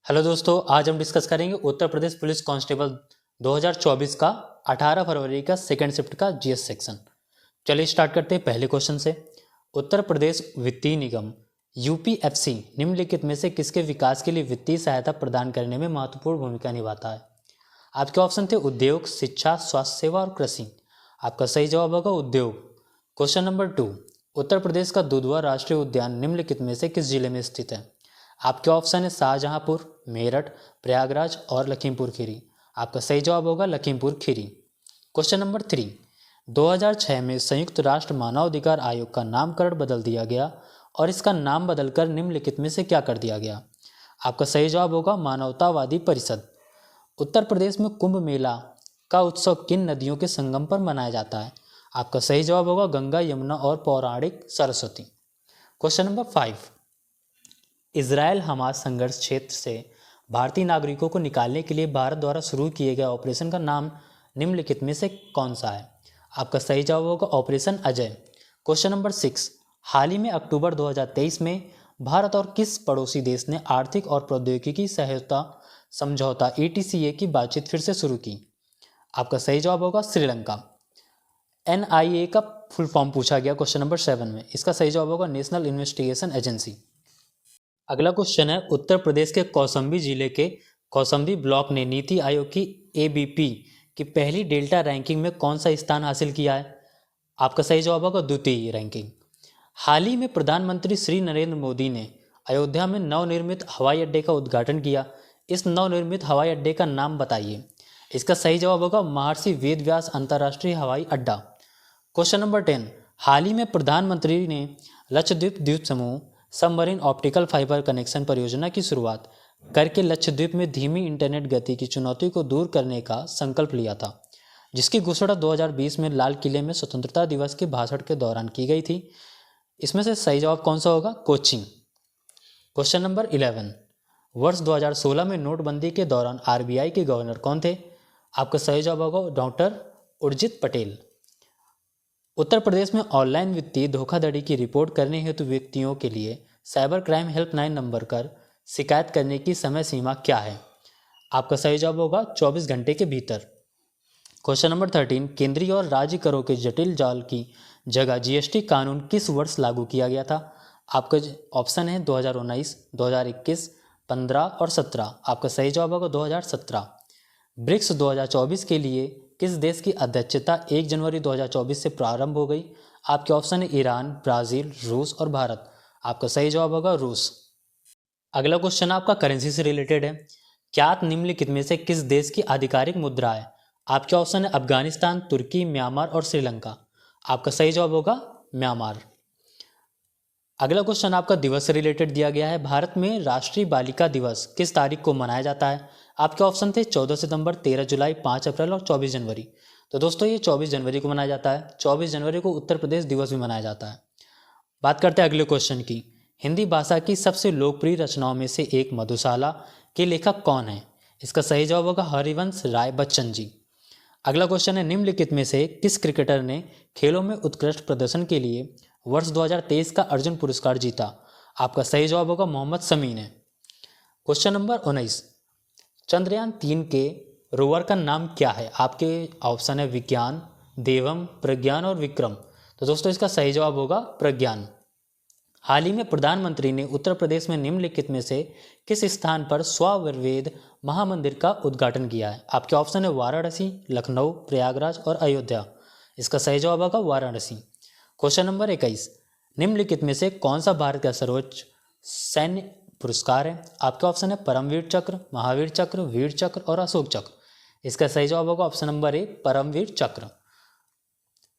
Hello दोस्तों, आज हम डिस्कस करेंगे उत्तर प्रदेश पुलिस कांस्टेबल 2024 का 18 फरवरी का सेकंड शिफ्ट का जीएस सेक्शन। चलिए स्टार्ट करते हैं पहले क्वेश्चन से। उत्तर प्रदेश वित्तीय निगम यूपीएफसी निम्नलिखित में से किसके विकास के लिए वित्तीय सहायता प्रदान करने में महत्वपूर्ण भूमिका निभाता है? आपके ऑप्शन थे उद्योग, शिक्षा, स्वास्थ्य सेवा और कृषि। आपका सही जवाब होगा उद्योग। क्वेश्चन नंबर 2, उत्तर प्रदेश का दुधवा राष्ट्रीय उद्यान निम्नलिखित में से किस जिले में स्थित है? आपके ऑप्शन है शाहजहांपुर, मेरठ, प्रयागराज और लखीमपुर खीरी। आपका सही जवाब होगा लखीमपुर खीरी। क्वेश्चन नंबर 3, 2006 में संयुक्त राष्ट्र मानवाधिकार आयोग का नामकरण बदल दिया गया और इसका नाम बदलकर निम्नलिखित में से क्या कर दिया गया? आपका सही जवाब होगा मानवतावादी परिषद। उत्तर प्रदेश में कुंभ मेला का उत्सव किन नदियों के संगम पर मनाया जाता है? आपका सही जवाब होगा गंगा, यमुना और पौराणिक Saraswati. Question number 5, Israel Hamas संघर्ष क्षेत्र से भारतीय नागरिकों को निकालने के लिए भारत द्वारा शुरू किए गए ऑपरेशन का नाम निम्नलिखित में से कौन सा है? आपका सही जवाब होगा ऑपरेशन अजय। क्वेश्चन नंबर 6, हाल ही में अक्टूबर 2023 में भारत और किस पड़ोसी देश ने आर्थिक और प्रौद्योगिकी सहायता समझौता ETCA की बातचीत फिर से शुरू की? आपका सही जवाब होगा श्रीलंका। NIA का फुल फॉर्म पूछा गया क्वेश्चन नंबर 7 में। इसका सही जवाब होगा नेशनल इन्वेस्टिगेशन एजेंसी। अगला क्वेश्चन है, उत्तर प्रदेश के कौशाम्बी जिले के कौशाम्बी ब्लॉक ने नीति आयोग की ABP की पहली डेल्टा रैंकिंग में कौन सा स्थान हासिल किया है? आपका सही जवाब होगा द्वितीय रैंकिंग। हाल ही में प्रधानमंत्री श्री नरेंद्र मोदी ने अयोध्या में नवनिर्मित हवाई अड्डे का उद्घाटन किया। इस नवनिर्मित हवाई अड्डे का नाम बताइए। इसका सही जवाब होगा महर्षि वेदव्यास अंतर्राष्ट्रीय हवाई अड्डा। क्वेश्चन नंबर 10, हाल ही में प्रधानमंत्री ने लक्षद्वीप द्वीप समूह सबमरीन ऑप्टिकल फाइबर कनेक्शन परियोजना की शुरुआत करके लक्षद्वीप में धीमी इंटरनेट गति की चुनौती को दूर करने का संकल्प लिया था, जिसकी घोषणा 2020 में लाल किले में स्वतंत्रता दिवस के भाषण के दौरान की गई थी। इसमें से सही जवाब कौन सा होगा? कोचिंग। क्वेश्चन नंबर 11, वर्ष 2016 में नोटबंदी के दौरान RBI के गवर्नर कौन थे? आपका सही जवाब होगा डॉक्टर उर्जित पटेल। उत्तर प्रदेश में ऑनलाइन वित्तीय धोखाधड़ी की रिपोर्ट करने हेतु व्यक्तियों के लिए साइबर क्राइम हेल्पलाइन नंबर पर शिकायत करने की समय सीमा क्या है? आपका सही जवाब होगा 24 घंटे के भीतर। क्वेश्चन नंबर 13, केंद्रीय और राज्य करों के जटिल जाल की जगह GST कानून किस वर्ष लागू किया गया था? आपका ऑप्शन है 2019, 2021, 15 और 17। आपका सही जवाब होगा 2017। ब्रिक्स 2024 के लिए किस देश की अध्यक्षता 1 जनवरी 2024 से प्रारंभ हो गई? आपके ऑप्शन है ईरान, ब्राज़ील, रूस और भारत। आपका सही जवाब होगा रूस। अगला क्वेश्चन आपका करेंसी से रिलेटेड है। क्या निम्नलिखित में से किस देश की आधिकारिक मुद्रा है? आपके ऑप्शन है अफगानिस्तान, तुर्की, म्यांमार और श्रीलंका। आपका सही जवाब होगा म्यांमार। अगला क्वेश्चन आपका दिवस से रिलेटेड दिया गया है। भारत में राष्ट्रीय बालिका दिवस किस तारीख को मनाया जाता है? आपके ऑप्शन थे 14 सितंबर, 13 जुलाई, 5 अप्रैल और 24 जनवरी। तो दोस्तों ये 24 जनवरी को मनाया जाता है। 24 जनवरी को उत्तर प्रदेश दिवस भी मनाया जाता है। बात करते हैं अगले क्वेश्चन की। हिंदी भाषा की सबसे लोकप्रिय रचनाओं में से एक मधुशाला के लेखक कौन है? इसका सही जवाब होगा हरिवंश राय बच्चन जी। अगला क्वेश्चन है, निम्नलिखित में से किस क्रिकेटर ने खेलों में उत्कृष्ट प्रदर्शन के लिए वर्ष 2023 का अर्जुन पुरस्कार जीता? आपका सही जवाब होगा मोहम्मद शमी ने। क्वेश्चन नंबर 19, चंद्रयान 3 के रोवर का नाम क्या है? आपके ऑप्शन है विज्ञान, देवम, प्रज्ञान और विक्रम। तो दोस्तों इसका सही जवाब होगा प्रज्ञान। हाल ही में प्रधानमंत्री ने उत्तर प्रदेश में निम्नलिखित में से किस स्थान पर स्वावेद महामंदिर का उद्घाटन किया है? आपके ऑप्शन है वाराणसी, लखनऊ, प्रयागराज और अयोध्या। इसका सही जवाब होगा वाराणसी। क्वेश्चन नंबर 21, निम्नलिखित में से कौन सा भारत का सर्वोच्च सैन्य पुरस्कार है? आपके ऑप्शन है परमवीर चक्र, महावीर चक्र, वीर चक्र और अशोक चक्र। इसका सही जवाब होगा ऑप्शन नंबर ए परमवीर चक्र।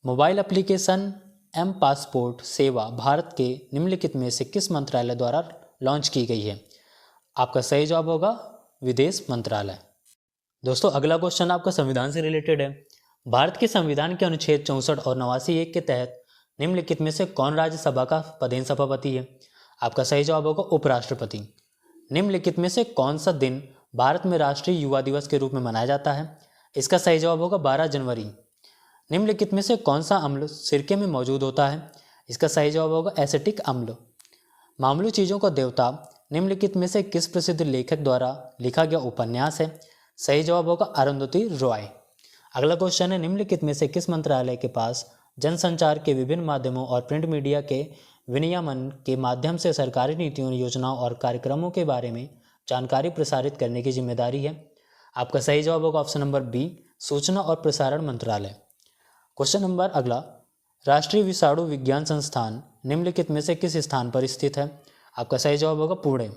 मोबाइल एप्लीकेशन M पासपोर्ट सेवा भारत के निम्नलिखित में से किस मंत्रालय द्वारा लॉन्च की गई है? आपका सही जवाब होगा विदेश मंत्रालय। दोस्तों अगला क्वेश्चन आपका संविधान से रिलेटेड है। भारत के संविधान के अनुच्छेद 64 और 89(1) के तहत निम्नलिखित में से कौन राज्यसभा का पदेन सभापति है? आपका सही जवाब होगा उपराष्ट्रपति। निम्नलिखित में से कौन सा दिन भारत में राष्ट्रीय युवा दिवस के रूप में मनाया जाता है? इसका सही जवाब होगा 12 जनवरी। निम्नलिखित में से कौन सा अम्ल सिरके में मौजूद होता है? इसका सही जवाब होगा एसिटिक अम्ल। मामूली चीज़ों का देवता निम्नलिखित में से किस प्रसिद्ध लेखक द्वारा लिखा गया उपन्यास है? सही जवाब होगा अरुंधति रॉय। अगला क्वेश्चन है, निम्नलिखित में से किस मंत्रालय के पास जनसंचार के विभिन्न माध्यमों और प्रिंट मीडिया के विनियमन के माध्यम से सरकारी नीतियों, योजनाओं और कार्यक्रमों के बारे में जानकारी प्रसारित करने की जिम्मेदारी है? आपका सही जवाब होगा ऑप्शन नंबर बी, सूचना और प्रसारण मंत्रालय। क्वेश्चन नंबर अगला, राष्ट्रीय विषाणु विज्ञान संस्थान निम्नलिखित में से किस स्थान पर स्थित है? आपका सही जवाब होगा पुणे।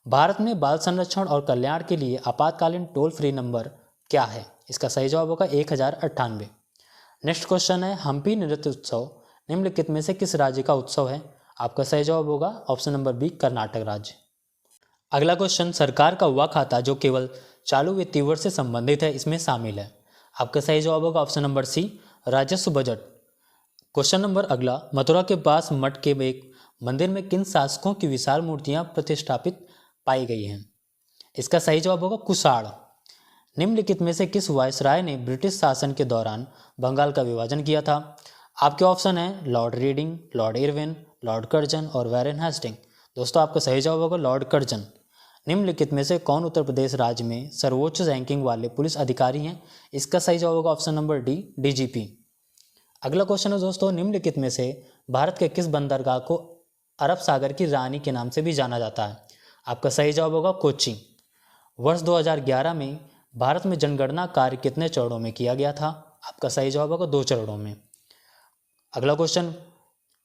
भारत में बाल संरक्षण और कल्याण के लिए आपातकालीन टोल फ्री नंबर क्या है? इसका सही जवाब होगा 1098। नेक्स्ट क्वेश्चन है, हम्पी नृत्य उत्सव निम्नलिखित में से किस राज्य का उत्सव है? आपका सही जवाब होगा ऑप्शन नंबर बी, कर्नाटक राज्य। अगला क्वेश्चन, सरकार का वह खाता जो केवल चालू वित्तीय वर्ष से संबंधित है इसमें शामिल है? आपका सही जवाब होगा ऑप्शन नंबर सी, राजस्व बजट। क्वेश्चन नंबर अगला, मथुरा के पास मठ के एक मंदिर में किन शासकों की विशाल मूर्तियां प्रतिष्ठापित पाई गई हैं? इसका सही जवाब होगा कुषाण। निम्नलिखित में से किस वायसराय ने ब्रिटिश शासन के दौरान बंगाल का विभाजन किया था? आपके ऑप्शन है Lord reading, Lord Irwin, Lord Curzon और वैरेन हेस्टिंग। दोस्तों आपका सही जवाब होगा लॉर्ड कर्जन। निम्नलिखित में से कौन उत्तर प्रदेश राज्य में सर्वोच्च रैंकिंग वाले पुलिस अधिकारी हैं? इसका सही जवाब होगा ऑप्शन नंबर डी, डीजीपी। अगला क्वेश्चन है दोस्तों, निम्नलिखित में से भारत के किस बंदरगाह को अरब सागर की रानी के नाम से भी जाना जाता है? आपका सही जवाब होगा कोच्चि। वर्ष 2011 में भारत में जनगणना कार्य कितने चरणों में किया गया था? आपका सही जवाब होगा 2 चरणों में। अगला क्वेश्चन,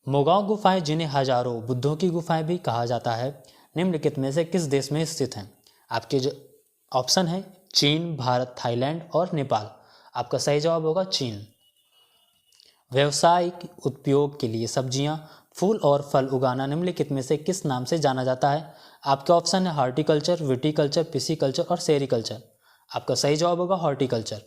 मोगांव गुफाएं जिन्हें हजारों बुद्धों की गुफाएं भी कहा जाता है निम्नलिखित में से किस देश में स्थित हैं? आपके जो ऑप्शन है चीन, भारत, थाईलैंड और नेपाल। आपका सही जवाब होगा चीन। व्यावसायिक उपयोग के लिए सब्जियां, फूल और फल उगाना निम्नलिखित में से किस नाम से जाना जाता है? आपके ऑप्शन है हॉर्टिकल्चर, विटीकल्चर, पिसीकल्चर और सेरीकल्चर। आपका सही जवाब होगा हॉर्टिकल्चर।